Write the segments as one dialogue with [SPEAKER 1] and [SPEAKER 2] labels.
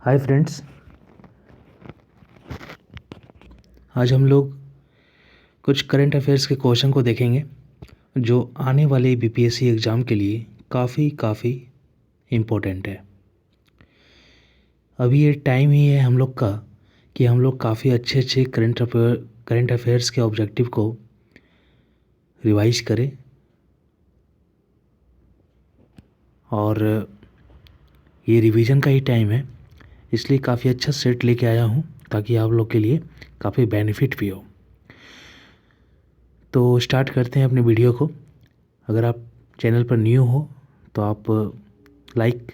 [SPEAKER 1] Hi friends, आज हम लोग कुछ करंट अफेयर्स के क्वेश्चन को देखेंगे जो आने वाले बीपीएससी एग्ज़ाम के लिए काफ़ी इम्पोर्टेंट है। अभी ये टाइम ही है हम लोग का कि हम लोग काफ़ी अच्छे करंट अफेयर्स के ऑब्जेक्टिव को रिवाइज करें और ये रिवीजन का ही टाइम है, इसलिए काफ़ी अच्छा सेट लेके आया हूँ ताकि आप लोग के लिए काफ़ी बेनिफिट भी हो। तो स्टार्ट करते हैं अपने वीडियो को। अगर आप चैनल पर न्यू हो तो आप लाइक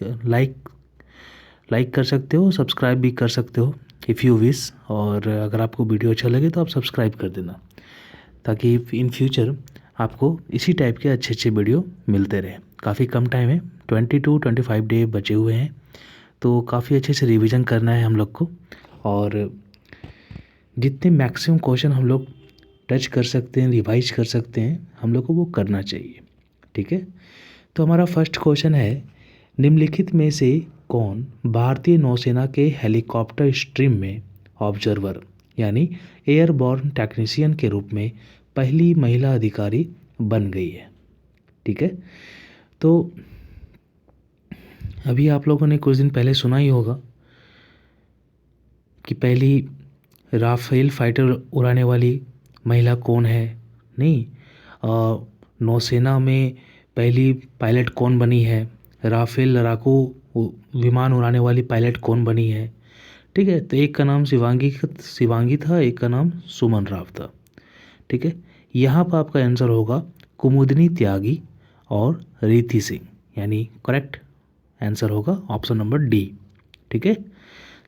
[SPEAKER 1] कर सकते हो, सब्सक्राइब भी कर सकते हो इफ़ यू विश। और अगर आपको वीडियो अच्छा लगे तो आप सब्सक्राइब कर देना ताकि इन फ्यूचर आपको इसी टाइप के अच्छे वीडियो मिलते रहे। काफ़ी कम टाइम है, 20 to 25 डे बचे हुए हैं, तो काफ़ी अच्छे से रिवीजन करना है हम लोग को और जितने मैक्सिमम क्वेश्चन हम लोग टच कर सकते हैं, रिवाइज कर सकते हैं, हम लोग को वो करना चाहिए। ठीक है, तो हमारा फर्स्ट क्वेश्चन है, निम्नलिखित में से कौन भारतीय नौसेना के हेलीकॉप्टर स्ट्रीम में ऑब्जर्वर यानी एयरबॉर्न टेक्नीशियन के रूप में पहली महिला अधिकारी बन गई है। ठीक है, तो अभी आप लोगों ने कुछ दिन पहले सुना ही होगा कि पहली राफेल फाइटर उड़ाने वाली महिला कौन है। नहीं, नौसेना में पहली पायलट कौन बनी है, राफेल लड़ाकू विमान उड़ाने वाली पायलट कौन बनी है। ठीक है, तो एक का नाम शिवांगी था, एक का नाम सुमन राव था। ठीक है, यहाँ पर आपका आंसर होगा कुमुदनी त्यागी और रीति सिंह, यानी करेक्ट आंसर होगा ऑप्शन नंबर डी। ठीक है,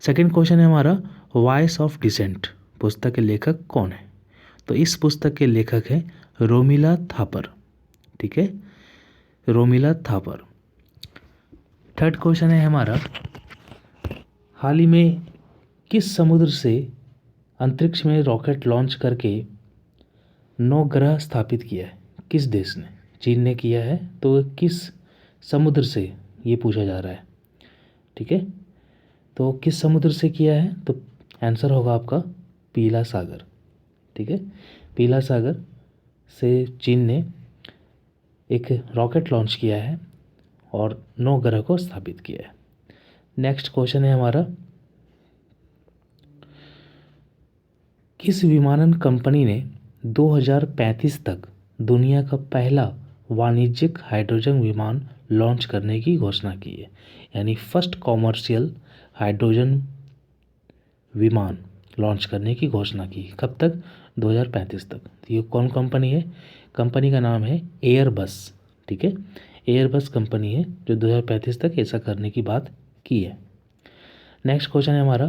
[SPEAKER 1] सेकंड क्वेश्चन है हमारा, वॉइस ऑफ डिसेंट पुस्तक के लेखक कौन है। तो इस पुस्तक के लेखक हैं रोमिला थापर। ठीक है, रोमिला थापर। थर्ड क्वेश्चन है हमारा, हाल ही में किस समुद्र से अंतरिक्ष में रॉकेट लॉन्च करके 9 ग्रह स्थापित किया है। किस देश ने, चीन ने किया है, तो किस समुद्र से ये पूछा जा रहा है। ठीक है, तो किस समुद्र से किया है, तो आंसर होगा आपका पीला सागर। ठीक है, पीला सागर से चीन ने एक रॉकेट लॉन्च किया है और 9 ग्रह को स्थापित किया है। नेक्स्ट क्वेश्चन है हमारा, किस विमानन कंपनी ने 2035 तक दुनिया का पहला वाणिज्यिक हाइड्रोजन विमान लॉन्च करने की घोषणा की है, यानी फर्स्ट कॉमर्शियल हाइड्रोजन विमान लॉन्च करने की घोषणा की। कब तक, 2035 तक। तो ये कौन कंपनी है, कंपनी का नाम है एयरबस। ठीक है, एयरबस कंपनी है जो 2035 तक ऐसा करने की बात की है। नेक्स्ट क्वेश्चन है हमारा,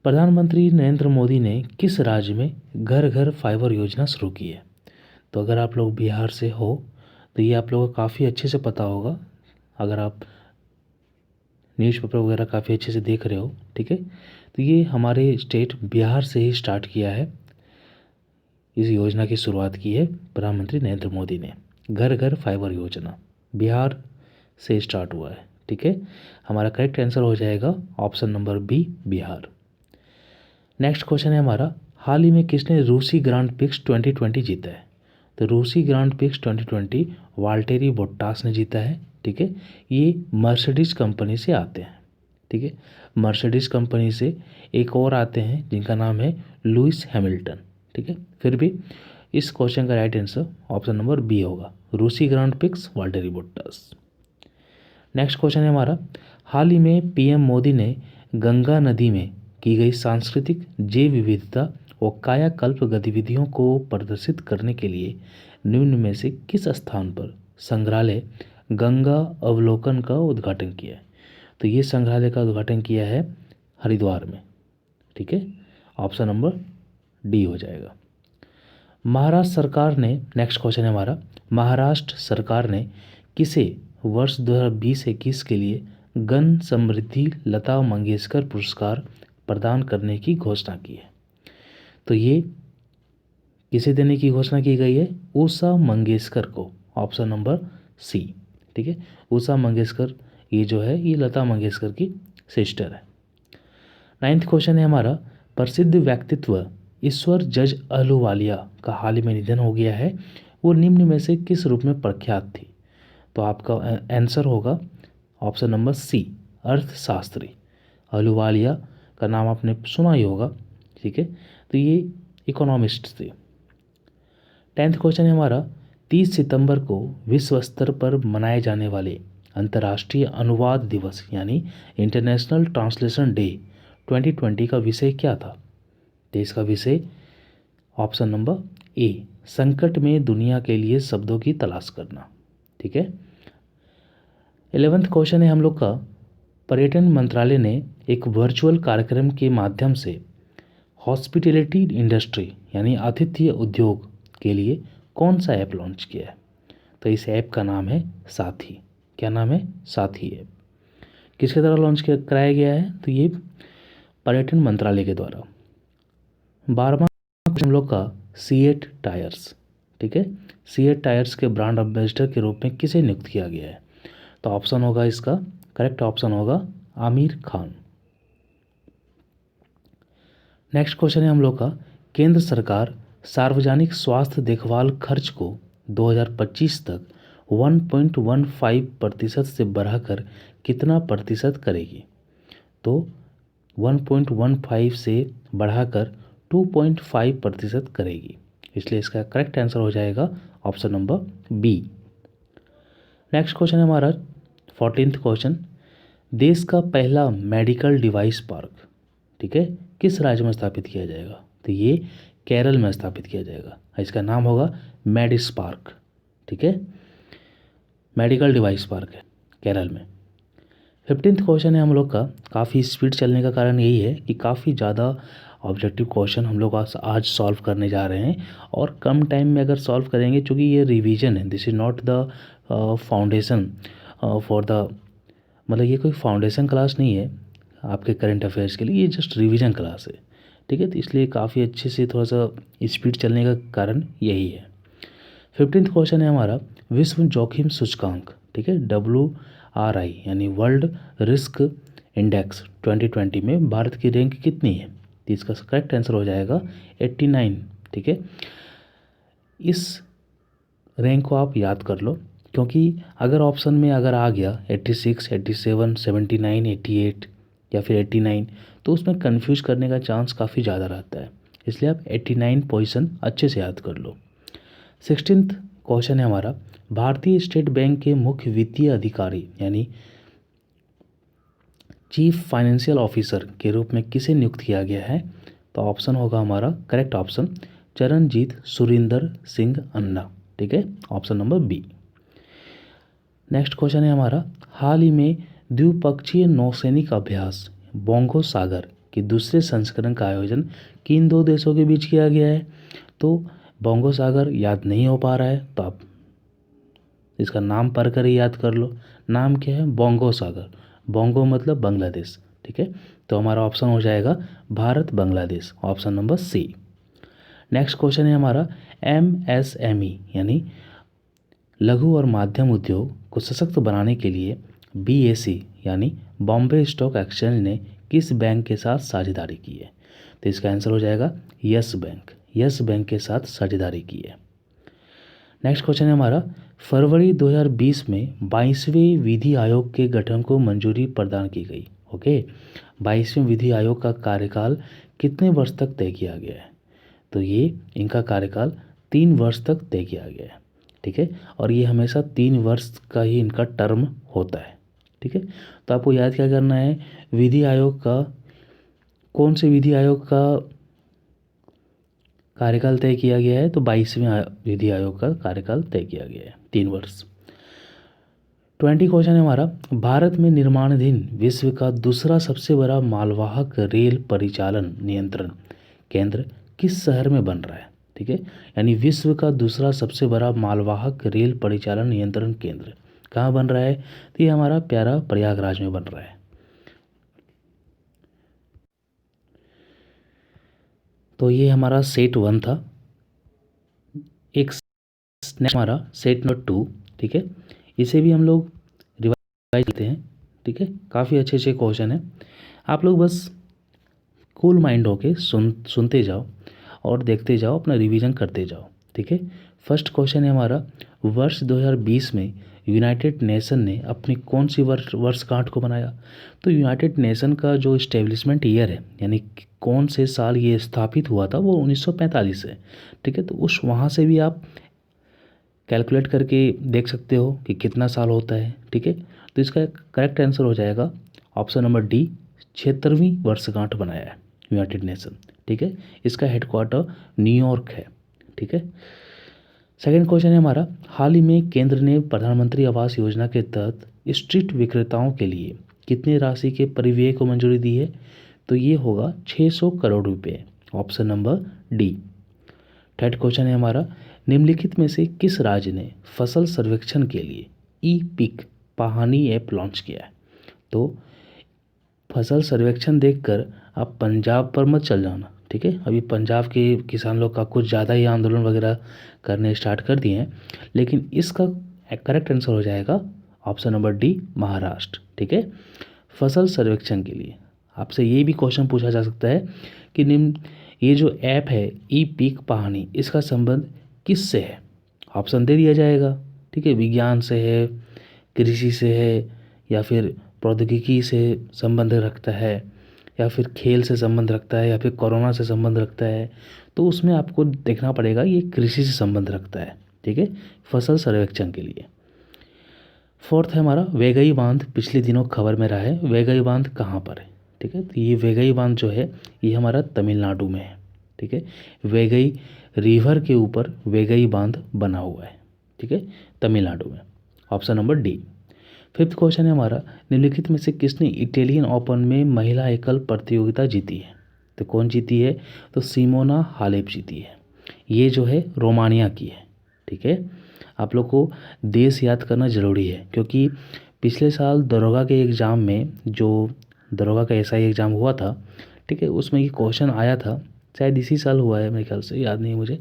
[SPEAKER 1] प्रधानमंत्री नरेंद्र मोदी ने किस राज्य में घर घर फाइबर योजना शुरू की है। तो अगर आप लोग बिहार से हो तो ये आप लोगों को काफ़ी अच्छे से पता होगा, अगर आप न्यूज़पेपर वगैरह काफ़ी अच्छे से देख रहे हो। ठीक है, तो ये हमारे स्टेट बिहार से ही स्टार्ट किया है, इस योजना की शुरुआत की है प्रधानमंत्री नरेंद्र मोदी ने। घर घर फाइबर योजना बिहार से स्टार्ट हुआ है। ठीक है, हमारा करेक्ट आंसर हो जाएगा option number B, Bihar. Next question है हमारा, हाल ही में किसने रूसी ग्रांड प्रिक्स 2020 जीता है। तो रूसी ग्रांड प्रिक्स 2020 वाल्टेरी बोट्टास ने जीता है। ठीक है, ये मर्सिडीज कंपनी से आते हैं। ठीक है, मर्सिडीज कंपनी से एक और आते हैं जिनका नाम है लुइस हैमिल्टन। ठीक है, फिर भी इस क्वेश्चन का right answer option number B होगा, रूसी grand prix Valtteri Bottas. Next question है हमारा, हाल ही में पीएम मोदी ने गंगा नदी में की गई सांस्कृतिक जैव विविधता और कायाकल्प गतिविधियों को प्रदर्शित करने के लिए निम्न में से किस स्थान पर संग्रहालय गंगा अवलोकन का उद्घाटन किया है। तो ये संग्रहालय का उद्घाटन किया है हरिद्वार में। ठीक है, ऑप्शन नंबर डी हो जाएगा। महाराष्ट्र सरकार ने, नेक्स्ट क्वेश्चन है हमारा, महाराष्ट्र सरकार ने किसे वर्ष 2020-21 के लिए गण समृद्धि लता मंगेशकर पुरस्कार प्रदान करने की घोषणा की है। तो ये किसे देने की घोषणा की गई है, उषा मंगेशकर को, ऑप्शन नंबर सी। ठीक है, उषा मंगेशकर ये जो है ये लता मंगेशकर की सिस्टर है। नाइन्थ क्वेश्चन है हमारा, प्रसिद्ध व्यक्तित्व ईश्वर जज अहलूवालिया का हाल ही में निधन हो गया है, वो निम्न में से किस रूप में प्रख्यात थी? तो आपका आंसर होगा ऑप्शन नंबर सी, अर्थशास्त्री। अहलूवालिया का नाम आपने सुना ही होगा, ठीक है। तो ये इकोनॉमिस्ट थे। 10th क्वेश्चन है हमारा, 30 सितंबर को विश्व स्तर पर मनाए जाने वाले अंतर्राष्ट्रीय अनुवाद दिवस यानी इंटरनेशनल ट्रांसलेशन डे 2020 का विषय क्या था? तो इसका विषय ऑप्शन नंबर ए, संकट में दुनिया के लिए शब्दों की तलाश करना, ठीक है। 11th क्वेश्चन है हम लोग का, पर्यटन मंत्रालय ने एक वर्चुअल कार्यक्रम के माध्यम से हॉस्पिटैलिटी इंडस्ट्री यानी आतिथ्य उद्योग के लिए कौन सा ऐप लॉन्च किया है? तो इस ऐप का नाम है साथी। क्या नाम है? साथी ऐप। किसके द्वारा लॉन्च कराया गया है? तो ये पर्यटन मंत्रालय के द्वारा। 12वां हम लोग का, सीएट टायर्स, ठीक है। सीएट टायर्स के ब्रांड एम्बेसडर के रूप में किसे नियुक्त किया गया है? तो ऑप्शन होगा इसका, करेक्ट ऑप्शन होगा आमिर खान। नेक्स्ट क्वेश्चन है हम लोग का, केंद्र सरकार सार्वजनिक स्वास्थ्य देखभाल खर्च को 2025 तक 1.15% से बढ़ाकर कितना प्रतिशत करेगी? तो 1.15 से बढ़ाकर 2.5% करेगी, इसलिए इसका करेक्ट आंसर हो जाएगा option number B. Next question है हमारा 14th क्वेश्चन, देश का पहला मेडिकल डिवाइस पार्क, ठीक है, किस राज्य में स्थापित किया जाएगा? तो ये केरल में स्थापित किया जाएगा। इसका नाम होगा मेडिस पार्क, ठीक है। मेडिकल डिवाइस पार्क है केरल में। 15th क्वेश्चन है हम लोग का, काफ़ी स्पीड चलने का कारण यही है कि काफ़ी ज़्यादा ऑब्जेक्टिव क्वेश्चन हम लोग आज सॉल्व करने जा रहे हैं और कम टाइम में अगर सॉल्व करेंगे, क्योंकि ये रिवीजन है, this is not the foundation for the, मतलब ये कोई फाउंडेशन क्लास नहीं है आपके करंट अफेयर्स के लिए, ये जस्ट रिवीजन क्लास है, ठीक है। तो इसलिए काफ़ी अच्छे से थोड़ा सा स्पीड चलने का कारण यही है। 15th क्वेश्चन है हमारा, विश्व जोखिम सूचकांक, ठीक है, WRI यानी वर्ल्ड रिस्क इंडेक्स 2020 में भारत की रैंक कितनी है? तो इसका करेक्ट आंसर हो जाएगा 89, ठीक है। इस रैंक को आप याद कर लो, क्योंकि अगर ऑप्शन में अगर आ गया 86, 87, 79, 88 या फिर 89, तो उसमें कंफ्यूज करने का चांस काफ़ी ज़्यादा रहता है, इसलिए आप 89 पोजीशन अच्छे से याद कर लो। 16th क्वेश्चन है हमारा, भारतीय स्टेट बैंक के मुख्य वित्तीय अधिकारी यानी चीफ फाइनेंशियल ऑफिसर के रूप में किसे नियुक्त किया गया है? तो ऑप्शन होगा हमारा करेक्ट ऑप्शन चरणजीत सुरिंदर सिंह अन्ना, ठीक है, option number B. Next question है हमारा, हाल ही में द्विपक्षीय नौसैनिक अभ्यास बोंगो सागर के दूसरे संस्करण का आयोजन किन दो देशों के बीच किया गया है? तो बोंगो सागर याद नहीं हो पा रहा है तो आप इसका नाम पढ़ कर ही याद कर लो। नाम क्या है? बोंगो सागर। बोंगो मतलब बांग्लादेश, ठीक है। तो हमारा ऑप्शन हो जाएगा Bharat Bangladesh, option number C. Next question है हमारा, MSME यानी लघु और माध्यम उद्योग को सशक्त बनाने के लिए BSE यानी बॉम्बे स्टॉक एक्सचेंज ने किस बैंक के साथ साझेदारी की है? तो इसका आंसर हो जाएगा यस बैंक। यस बैंक के साथ साझेदारी की है। नेक्स्ट क्वेश्चन है हमारा, फरवरी 2020 में 22वें विधि आयोग के गठन को मंजूरी प्रदान की गई। ओके, 22वें विधि आयोग का कार्यकाल कितने वर्ष तक तय किया गया है? तो ये इनका कार्यकाल 3 वर्ष तक तय किया गया है, ठीक है। और ये हमेशा 3 वर्ष का ही इनका टर्म होता है, ठीक है। तो आपको याद क्या करना है, विधि आयोग का, कौन से विधि आयोग का कार्यकाल तय किया गया है? तो 22वें विधि आयोग का कार्यकाल तय किया गया है, 3 वर्ष। 20 क्वेश्चन है हमारा, भारत में निर्माणाधीन विश्व का दूसरा सबसे बड़ा मालवाहक रेल परिचालन नियंत्रण केंद्र किस शहर में बन रहा है? ठीक है, यानी विश्व का दूसरा सबसे बड़ा मालवाहक रेल परिचालन नियंत्रण केंद्र कहाँ बन रहा है? तो ये हमारा प्यारा प्रयागराज में बन रहा है। तो ये हमारा सेट 1 था। एक हमारा सेट नंबर 2, ठीक है, इसे भी हम लोग रिवाइज करते हैं, ठीक है। काफ़ी अच्छे अच्छे क्वेश्चन हैं, आप लोग बस कूल माइंड होके सुनते जाओ और देखते जाओ, अपना रिवीजन करते जाओ। ठीक है, फर्स्ट क्वेश्चन है हमारा, वर्ष 2020 में यूनाइटेड नेशन ने अपनी कौन सी वर्षगांठ को बनाया? तो यूनाइटेड नेशन का जो इस्टेब्लिशमेंट ईयर है, यानी कौन से साल ये स्थापित हुआ था, वो 1945 है। ठीक है, तो उस वहाँ से भी आप कैलकुलेट करके देख सकते हो कि कितना साल होता है। ठीक है, तो इसका करेक्ट आंसर हो जाएगा ऑप्शन नंबर डी, 76वीं वर्षगांठ बनाया है यूनाइटेड नेशन। ठीक है, इसका हेडक्वार्टर न्यूयॉर्क है। ठीक है, सेकंड क्वेश्चन है हमारा, हाल ही में केंद्र ने प्रधानमंत्री आवास योजना के तहत स्ट्रीट विक्रेताओं के लिए कितनी राशि के परिव्यय को मंजूरी दी है? तो ये होगा 600 करोड़ रुपए, option number D. Third question है हमारा, निम्नलिखित में से किस राज्य ने फसल सर्वेक्षण के लिए ई पिक पाहनी ऐप लॉन्च किया है? तो फसल सर्वेक्षण देखकर आप पंजाब पर मत चल जाना। ठीक है, अभी पंजाब के किसान लोग का कुछ ज़्यादा ही आंदोलन वगैरह करने स्टार्ट कर दिए हैं, लेकिन इसका करेक्ट आंसर हो जाएगा ऑप्शन नंबर डी, महाराष्ट्र। ठीक है, फसल सर्वेक्षण के लिए आपसे ये भी क्वेश्चन पूछा जा सकता है कि निम्न ये जो ऐप है ई पीक पाहनी, इसका संबंध किससे है? ऑप्शन दे दिया जाएगा। ठीक है, विज्ञान से है, कृषि से है, या फिर प्रौद्योगिकी से संबंध रखता है, या फिर खेल से संबंध रखता है, या फिर कोरोना से संबंध रखता है। तो उसमें आपको देखना पड़ेगा, ये कृषि से संबंध रखता है। ठीक है, फसल सर्वेक्षण के लिए। फोर्थ है हमारा, वेगई बांध पिछले दिनों खबर में रहा है, वेगई बांध कहाँ पर है? ठीक है, तो ये वेगई बांध जो है ये हमारा तमिलनाडु में है। ठीक है, वेगई रिवर के ऊपर वेगई बांध बना हुआ है। ठीक है, तमिलनाडु में, option number D. Fifth question है हमारा, निम्नलिखित में से किसने इटालियन ओपन में महिला एकल प्रतियोगिता जीती है? तो कौन जीती है? तो सिमोना हालेप जीती है। ये जो है रोमानिया की है। ठीक है, आप लोग को देश याद करना ज़रूरी है, क्योंकि पिछले साल दरोगा के एग्ज़ाम में, जो दरोगा का एसआई एग्ज़ाम हुआ था, ठीक है, उसमें ये क्वेश्चन आया था, शायद इसी साल हुआ है मेरे ख्याल से, याद नहीं मुझे,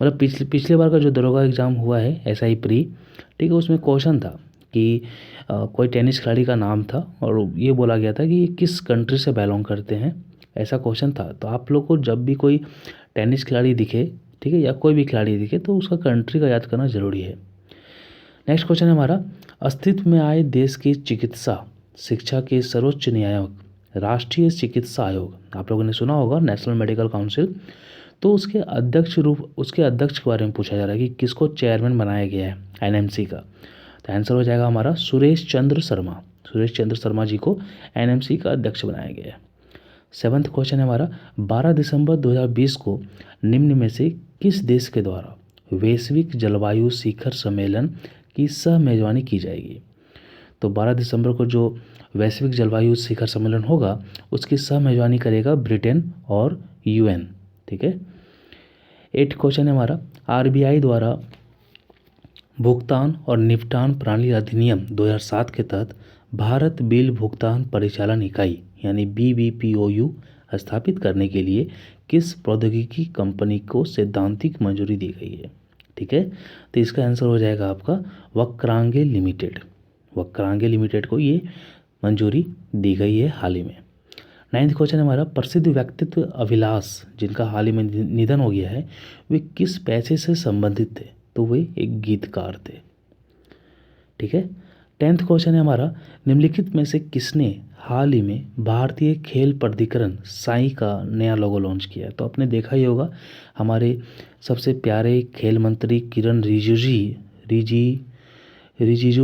[SPEAKER 1] मतलब पिछले बार का जो दरोगा एग्ज़ाम हुआ है एसआई प्री, ठीक है, उसमें क्वेश्चन था कि कोई टेनिस खिलाड़ी का नाम था और ये बोला गया था कि ये किस कंट्री से बिलोंग करते हैं, ऐसा क्वेश्चन था। तो आप लोग को जब भी कोई टेनिस खिलाड़ी दिखे, ठीक है, या कोई भी खिलाड़ी दिखे, तो उसका कंट्री का याद करना ज़रूरी है। नेक्स्ट क्वेश्चन है हमारा, अस्तित्व में आए देश की चिकित्सा शिक्षा के सर्वोच्च न्यायालय राष्ट्रीय चिकित्सा आयोग, आप लोगों ने सुना होगा, नेशनल मेडिकल काउंसिल, तो उसके अध्यक्ष के बारे में पूछा जा रहा है कि किसको चेयरमैन बनाया गया है एनएमसी का? तो आंसर हो जाएगा हमारा सुरेश चंद्र शर्मा जी को एनएमसी का अध्यक्ष बनाया गया है। सेवंथ क्वेश्चन है हमारा, 12 दिसंबर 2020 को निम्न में से किस देश के द्वारा वैश्विक जलवायु शिखर सम्मेलन की सह मेजबानी की जाएगी? तो 12 दिसंबर को जो वैश्विक जलवायु शिखर सम्मेलन होगा उसकी सह मेजबानी करेगा ब्रिटेन और यूएन। ठीक है, 8 क्वेश्चन है हमारा, आरबीआई द्वारा भुगतान और निपटान प्रणाली अधिनियम 2007 के तहत भारत बिल भुगतान परिचालन इकाई यानी बीबीपीओयू स्थापित करने के लिए किस प्रौद्योगिकी कंपनी को सैद्धांतिक मंजूरी दी गई है? ठीक है, तो इसका आंसर हो जाएगा आपका वक्रांगे लिमिटेड को ये मंजूरी दी गई है हाल ही में। 9th क्वेश्चन हमारा, प्रसिद्ध व्यक्तित्व अभिलाष जिनका हाल ही में निधन हो गया है, वे किस पेशे से संबंधित थे? तो वे एक गीतकार थे। ठीक है, 10th क्वेश्चन है हमारा, निम्नलिखित में से किसने हाल ही में भारतीय खेल प्राधिकरण साई का नया लोगो लॉन्च किया है? तो आपने देखा ही होगा, हमारे सबसे प्यारे खेल मंत्री किरण रिजिजू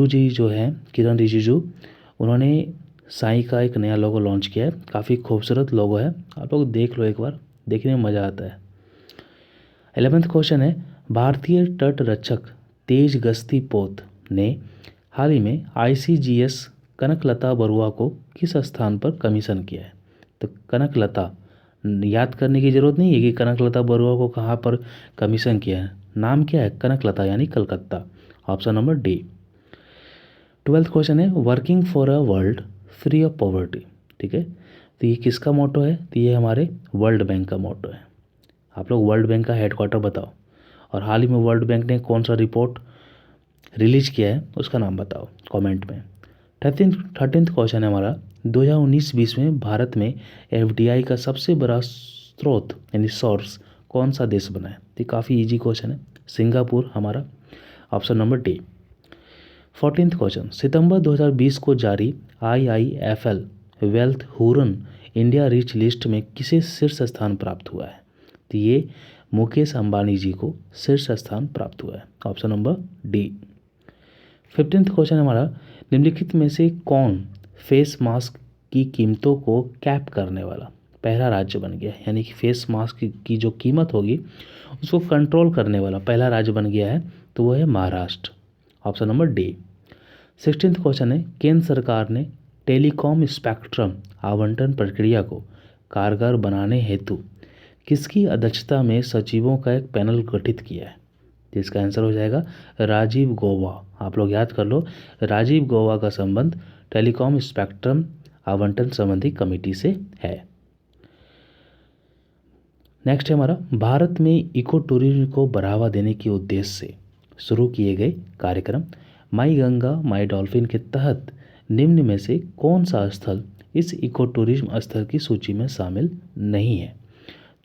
[SPEAKER 1] जी जो हैं, किरण रिजिजू, उन्होंने साई का एक नया लोगो लॉन्च किया है। काफ़ी खूबसूरत लोगो है, आप लोग देख लो, एक बार देखने में मज़ा आता है। 11th क्वेश्चन है, भारतीय तट रक्षक तेज गश्ती पोत ने हाल ही में ICGS कनकलता बरुआ को किस स्थान पर कमीशन किया है? तो कनकलता याद करने की ज़रूरत नहीं है कि कनकलता बरुआ को कहाँ पर कमीशन किया है, नाम क्या है? कनकलता यानी Calcutta, option number D. 12th question है, working for a world free of poverty. ठीक है, तो ये किसका मोटो है? तो ये हमारे वर्ल्ड बैंक का मोटो है। आप लोग वर्ल्ड बैंक का हेडक्वार्टर बताओ, और हाल ही में वर्ल्ड बैंक ने कौन सा रिपोर्ट रिलीज किया है उसका नाम बताओ कमेंट में। थर्टीन्थ क्वेश्चन है हमारा, 2019-20 में भारत में एफडीआई का सबसे बड़ा स्रोत यानी सोर्स कौन सा देश बना है? तो काफ़ी इजी क्वेश्चन है, सिंगापुर हमारा option number D. 14th question, सितंबर 2020 को जारी IIFL wealth Hurun India rich list में किसे शीर्ष स्थान प्राप्त हुआ है? तो ये मुकेश अंबानी जी को शीर्ष स्थान प्राप्त हुआ है, option number D. 15th question हमारा, निम्नलिखित में से कौन फेस मास्क की कीमतों को कैप करने वाला पहला राज्य बन गया है? यानी कि फेस मास्क की जो कीमत होगी उसको कंट्रोल करने वाला पहला राज्य बन गया है, तो वो है Maharashtra, option number D. 16th question है, केंद्र सरकार ने टेलीकॉम स्पेक्ट्रम आवंटन प्रक्रिया को कारगर बनाने हेतु किसकी अध्यक्षता में सचिवों का एक पैनल गठित किया है? जिसका आंसर हो जाएगा राजीव गौबा। आप लोग याद कर लो, राजीव गौबा का संबंध टेलीकॉम स्पेक्ट्रम आवंटन संबंधी कमेटी से है। नेक्स्ट है हमारा, भारत में इको टूरिज्म को बढ़ावा देने के उद्देश्य से शुरू किए गए कार्यक्रम माई गंगा माई डॉल्फिन के तहत निम्न में से कौन सा स्थल इस इको टूरिज्म स्थल की सूची में शामिल नहीं है?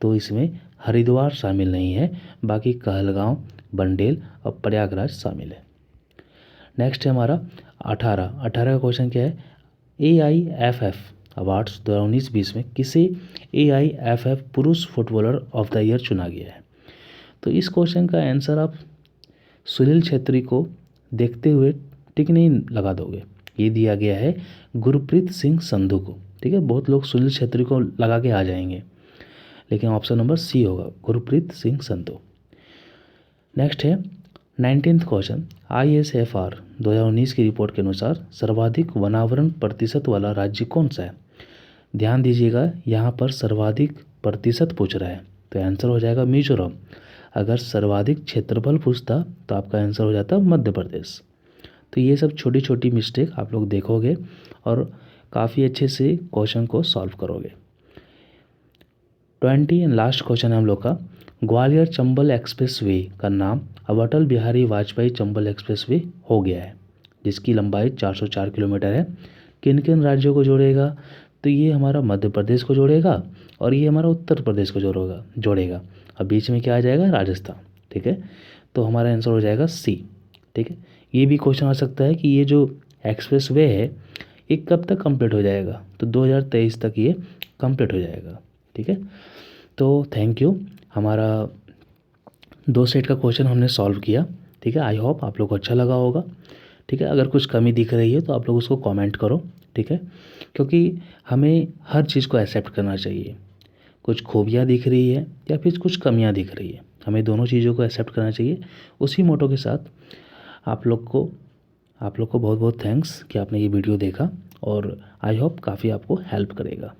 [SPEAKER 1] तो इसमें हरिद्वार शामिल नहीं है, बाकी कहलगांव, बंडेल और प्रयागराज शामिल है। नेक्स्ट है हमारा 18 का क्वेश्चन क्या है, AIFF अवार्ड्स 2019-20 में किसे AIFF पुरुष फुटबॉलर ऑफ द ईयर चुना गया है? तो इस क्वेश्चन का आंसर आप सुनील छेत्री को देखते हुए टिक नहीं लगा दोगे। ये दिया गया है गुरप्रीत सिंह संधू को, ठीक है। बहुत लोग सुनील छेत्री को लगा के आ जाएंगे, लेकिन ऑप्शन नंबर सी होगा, गुरप्रीत सिंह संधू। नेक्स्ट है 19th क्वेश्चन, ISFR 2019 की रिपोर्ट के अनुसार सर्वाधिक वनावरण प्रतिशत वाला राज्य कौन सा है? ध्यान दीजिएगा, यहाँ पर सर्वाधिक प्रतिशत पूछ रहा है, तो आंसर हो जाएगा मिजोरम। अगर सर्वाधिक क्षेत्रफल पूछता तो आपका आंसर हो जाता मध्य प्रदेश। तो ये सब छोटी छोटी मिस्टेक आप लोग देखोगे और काफ़ी अच्छे से क्वेश्चन को सॉल्व करोगे। 20 एंड लास्ट क्वेश्चन है हम लोग का, ग्वालियर चंबल एक्सप्रेस वे का नाम अब अटल बिहारी वाजपेयी चंबल एक्सप्रेस वे हो गया है, जिसकी लंबाई 404 किलोमीटर है। किन किन राज्यों को जोड़ेगा? तो ये हमारा मध्य प्रदेश को जोड़ेगा और ये हमारा उत्तर प्रदेश को जोड़ेगा। अब बीच में क्या आ जाएगा? राजस्थान, ठीक है। तो हमारा आंसर हो जाएगा सी, ठीक है। ये भी क्वेश्चन आ सकता है कि ये जो एक्सप्रेस वे है ये कब तक कंप्लीट हो जाएगा? तो 2023 तक ये कंप्लीट हो जाएगा, ठीक है। तो थैंक यू, हमारा 2 सेट का क्वेश्चन हमने सॉल्व किया, ठीक है। आई होप आप लोग को अच्छा लगा होगा, ठीक है। अगर कुछ कमी दिख रही है तो आप लोग उसको कमेंट करो, ठीक है, क्योंकि हमें हर चीज़ को एक्सेप्ट करना चाहिए। कुछ खूबियाँ दिख रही है या फिर कुछ कमियाँ दिख रही है, हमें दोनों चीज़ों को एक्सेप्ट करना चाहिए। उसी मोटो के साथ आप लोग को बहुत बहुत थैंक्स कि आपने ये वीडियो देखा और आई होप काफ़ी आपको हेल्प करेगा।